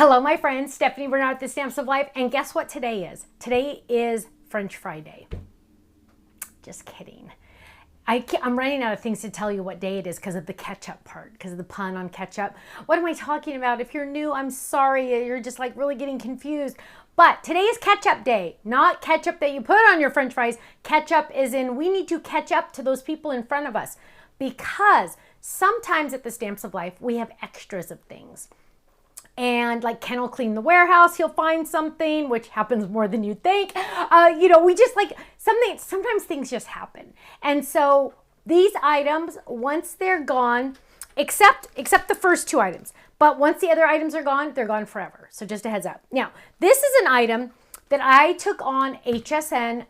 Hello, my friends. Stephanie Bernard at the Stamps of Life. And guess what today is? Today is French Friday. Just kidding. I'm running out of things to tell you what day it is because of the ketchup part, because of the pun on ketchup. What am I talking about? If you're new, I'm sorry. You're just like really getting confused. But today is ketchup day, not ketchup that you put on your French fries. Ketchup is in we need to catch up to those people in front of us because sometimes at the Stamps of Life, we have extras of things. And like Ken will clean the warehouse, he'll find something, which happens more than you'd think. We just like sometimes things just happen. And so these items, once they're gone, except the first two items, but once the other items are gone, they're gone forever. So just a heads up. Now, this is an item that I took on HSN,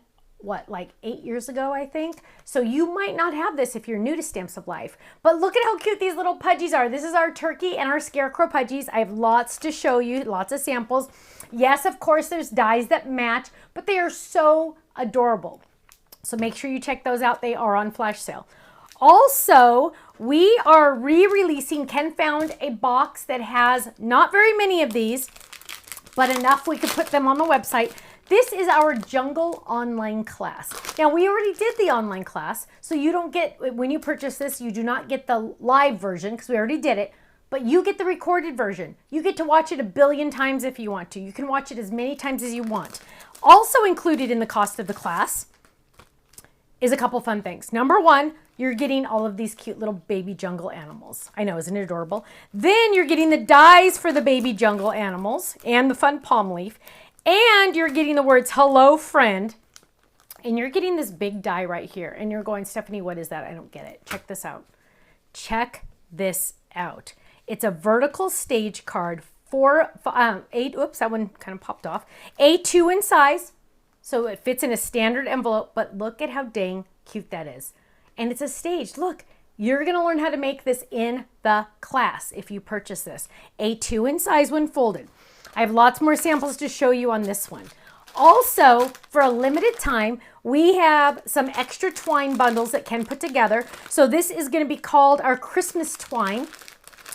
like 8 years ago, I think. So you might not have this if you're new to Stamps of Life. But look at how cute these little pudgies are. This is our turkey and our scarecrow pudgies. I have lots to show you, lots of samples. Yes, of course, there's dies that match, but they are so adorable. So make sure you check those out. They are on flash sale. Also, we are re-releasing, Ken found a box that has not very many of these, but enough we could put them on the website. This is our Jungle online class. Now, we already did the online class, so you don't get, when you purchase this, you do not get the live version because we already did it, but you get the recorded version. You get to watch it 1 billion times if you want to. You can watch it as many times as you want. Also included in the cost of the class is a couple fun things. Number one, you're getting all of these cute little baby jungle animals. I know, isn't it adorable? Then you're getting the dies for the baby jungle animals and the fun palm leaf. And you're getting the words, hello, friend. And you're getting this big die right here. And you're going, Stephanie, what is that? I don't get it. Check this out. Check this out. It's a vertical stage card for oops, that one kind of popped off. A2 in size. So it fits in a standard envelope. But look at how dang cute that is. And it's a stage. Look, you're going to learn how to make this in the class if you purchase this. A2 in size when folded. I have lots more samples to show you on this one. Also, for a limited time, we have some extra twine bundles that Ken put together. So this is going to be called our Christmas twine.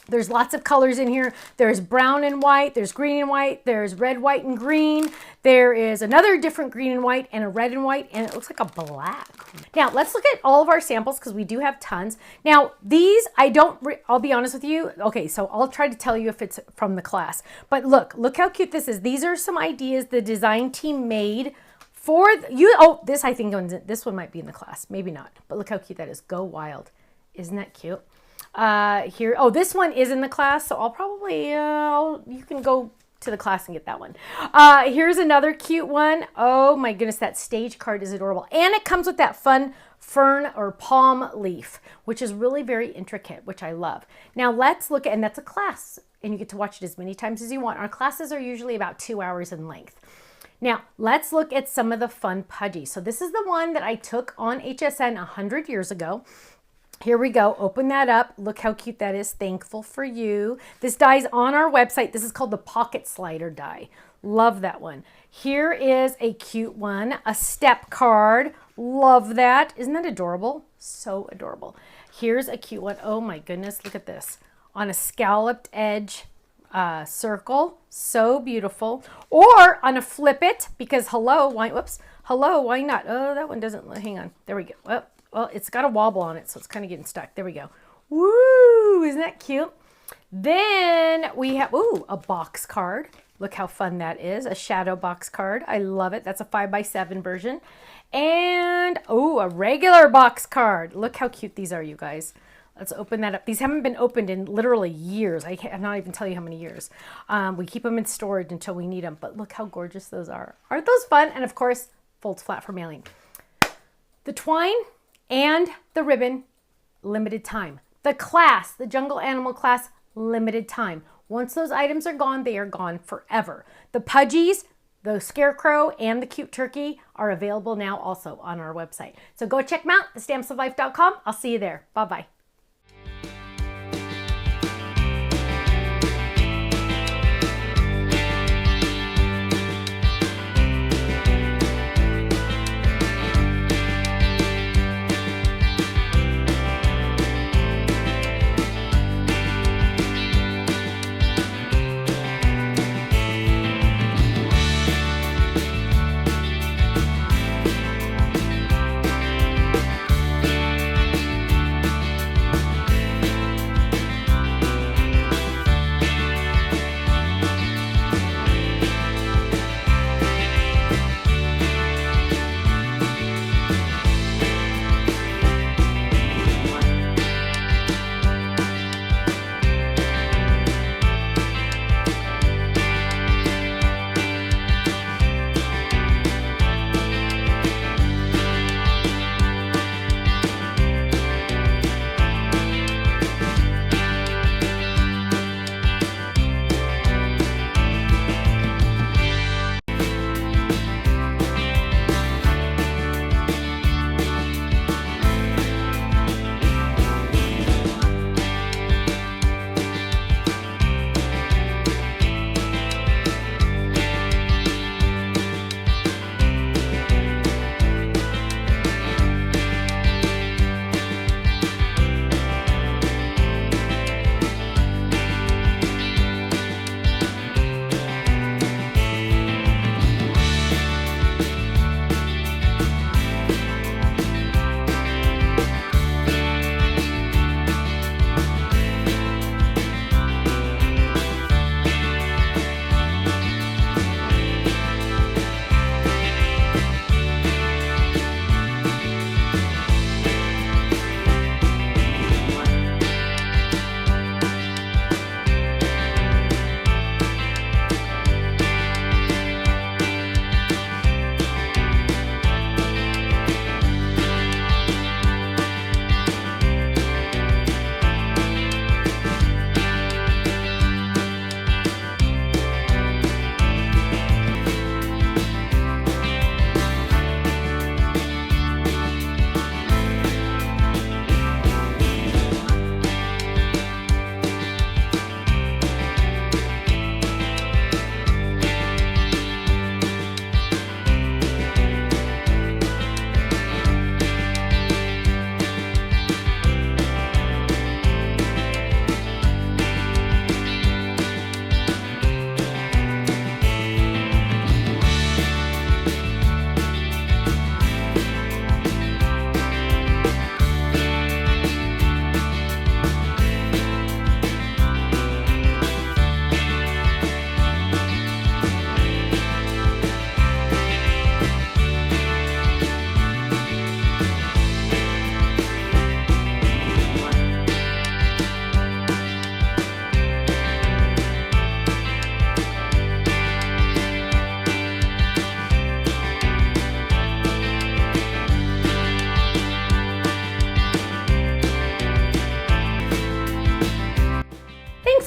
There's lots of colors in here. There's brown and white, there's green and white, there's red, white, and green. There is another different green and white and a red and white, and it looks like a black. Now, let's look at all of our samples because we do have tons. Now, these, I'll be honest with you. Okay, so I'll try to tell you if it's from the class. But look how cute this is. These are some ideas the design team made for you. Oh, this I think, this one might be in the class. Maybe not, but look how cute that is. Go wild. Isn't that cute? This one is in the class, so I'll probably, you can go to the class and get that one. Here's another cute one. Oh my goodness, that stage card is adorable. And it comes with that fun fern or palm leaf, which is really very intricate, which I love. Now let's look at, and that's a class, and you get to watch it as many times as you want. Our classes are usually about 2 hours in length. Now, let's look at some of the fun pudgies. So this is the one that I took on HSN 100 years ago. Here we go. Open that up. Look how cute that is. Thankful for you. This die is on our website. This is called the Pocket Slider die. Love that one. Here is a cute one. A step card. Love that. Isn't that adorable? So adorable. Here's a cute one. Oh my goodness. Look at this. On a scalloped edge circle. So beautiful. Or on a flip it because hello, why not? Oh, that one doesn't. Hang on. There we go. Well, it's got a wobble on it, so it's kind of getting stuck. There we go. Woo! Isn't that cute? Then we have, a box card. Look how fun that is. A shadow box card. I love it. That's a 5x7 version. And, a regular box card. Look how cute these are, you guys. Let's open that up. These haven't been opened in literally years. I'm not even tell you how many years. We keep them in storage until we need them, but look how gorgeous those are. Aren't those fun? And of course, folds flat for mailing. The twine and the ribbon, limited time. The class, the jungle animal class, limited time. Once those items are gone, they are gone forever. The pudgies, the scarecrow, and the cute turkey are available now also on our website. So go check them out, thestampsoflife.com. I'll see you there. Bye-bye.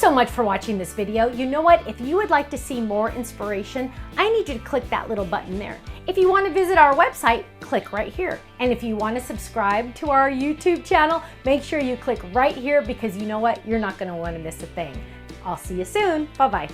so much for watching this video. You know what? If you would like to see more inspiration, I need you to click that little button there. If you want to visit our website, click right here. And if you want to subscribe to our YouTube channel, make sure you click right here because you know what? You're not going to want to miss a thing. I'll see you soon. Bye-bye.